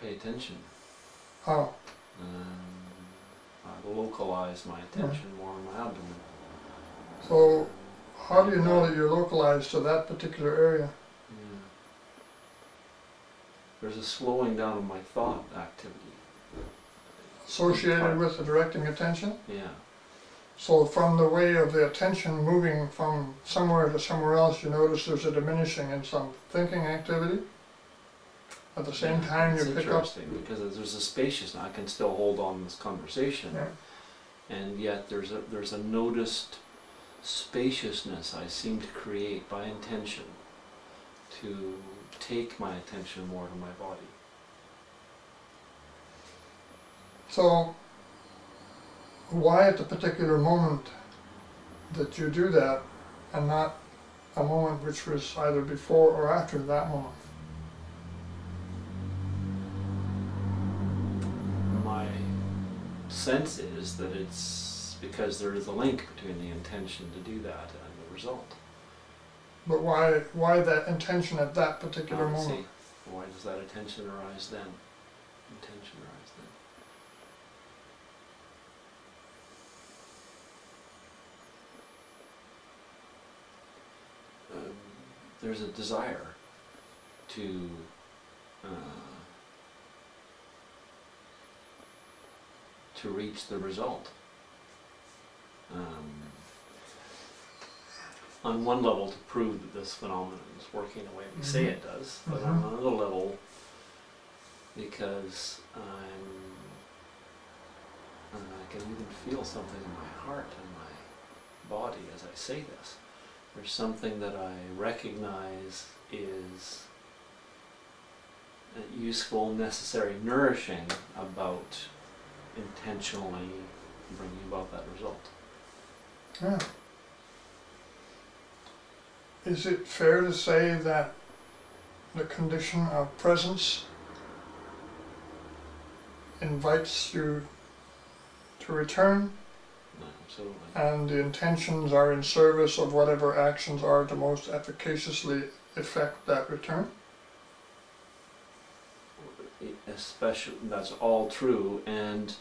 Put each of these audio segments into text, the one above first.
pay attention. How? I localize my attention more on my abdomen. So, how do you know that you're localized to that particular area? Yeah. There's a slowing down of my thought activity. Associated with the directing attention? Yeah. So from the way of the attention moving from somewhere to somewhere else, you notice there's a diminishing in some thinking activity? At the same time you pick up... It's interesting because there's a spaciousness. I can still hold on this conversation, and yet there's a noticed spaciousness I seem to create by intention to take my attention more to my body. So, why at the particular moment that you do that and not a moment which was either before or after that moment? My sense is that it's because there is a link between the intention to do that and the result. But why that intention at that particular moment? See, why does that intention arise then? Intention arise then. There's a desire to reach the result. On one level, to prove that this phenomenon is working the way we say it does, but on another level, because I can even feel something in my heart and my body as I say this. There's something that I recognize is useful, necessary, nourishing about intentionally bringing about that result. Yeah. Is it fair to say that the condition of presence invites you to return? No, absolutely. And the intentions are in service of whatever actions are to most efficaciously effect that return? Especially, that's all true, and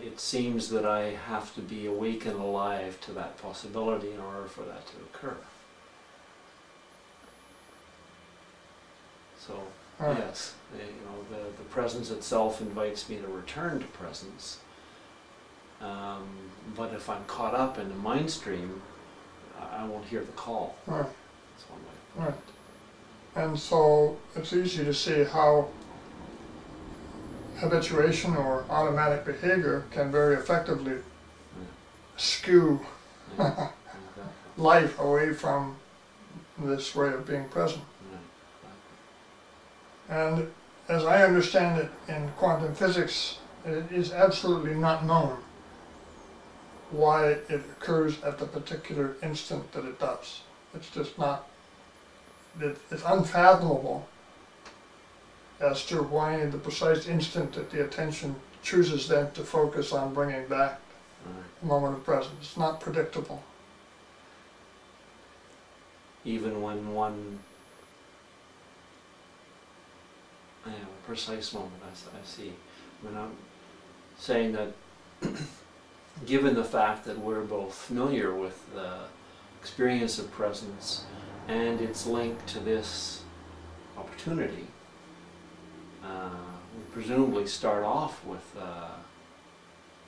it seems that I have to be awake and alive to that possibility in order for that to occur. So, yes, the presence itself invites me to return to presence, but if I'm caught up in the mind stream, I won't hear the call. Right. That's one way of putting it. And so it's easy to see how habituation or automatic behavior can very effectively skew life away from this way of being present. And as I understand it in quantum physics, it is absolutely not known why it occurs at the particular instant that it does. It's just not, it's unfathomable as to why the precise instant that the attention chooses then to focus on bringing back the moment of presence. It's not predictable. Even when one, a precise moment I see. I mean, I'm saying that given the fact that we're both familiar with the experience of presence and its link to this opportunity, we presumably start off with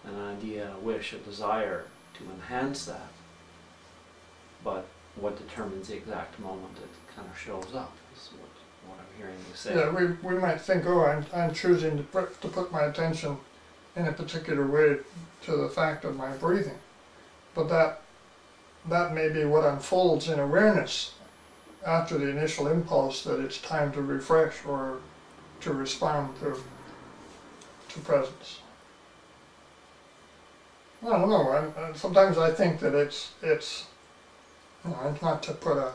an idea, a wish, a desire to enhance that. But what determines the exact moment it kind of shows up is what I'm hearing you say. Yeah, we might think, oh, I'm choosing to put my attention in a particular way to the fact of my breathing. But that may be what unfolds in awareness after the initial impulse that it's time to refresh or to respond to presence. I don't know. Sometimes I think that it's not to put an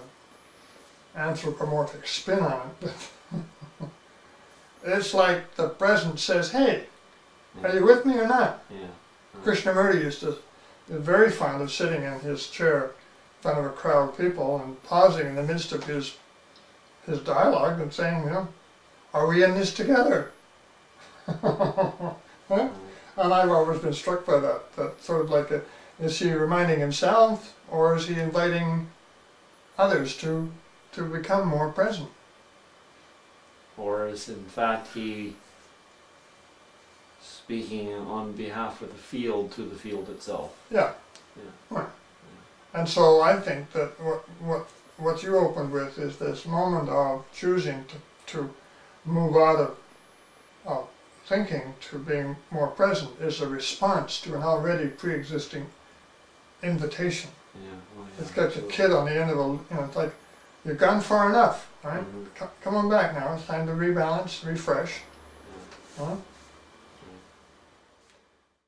anthropomorphic spin on it, but it's like the present says, "Hey, are you with me or not?" Yeah. Krishnamurti is very fond of sitting in his chair in front of a crowd of people and pausing in the midst of his dialogue and saying, are we in this together? Huh? And I've always been struck by that sort of like, is he reminding himself, or is he inviting others to become more present? Or is in fact he speaking on behalf of the field to the field itself? Yeah. Yeah. Right. And so I think that what you opened with is this moment of choosing to move out of thinking to being more present is a response to an already pre-existing invitation. Yeah. Well, yeah. It's got your kid on the end of it's like, you've gone far enough, right? Mhm. Come on back now, it's time to rebalance, refresh. Yeah. Huh?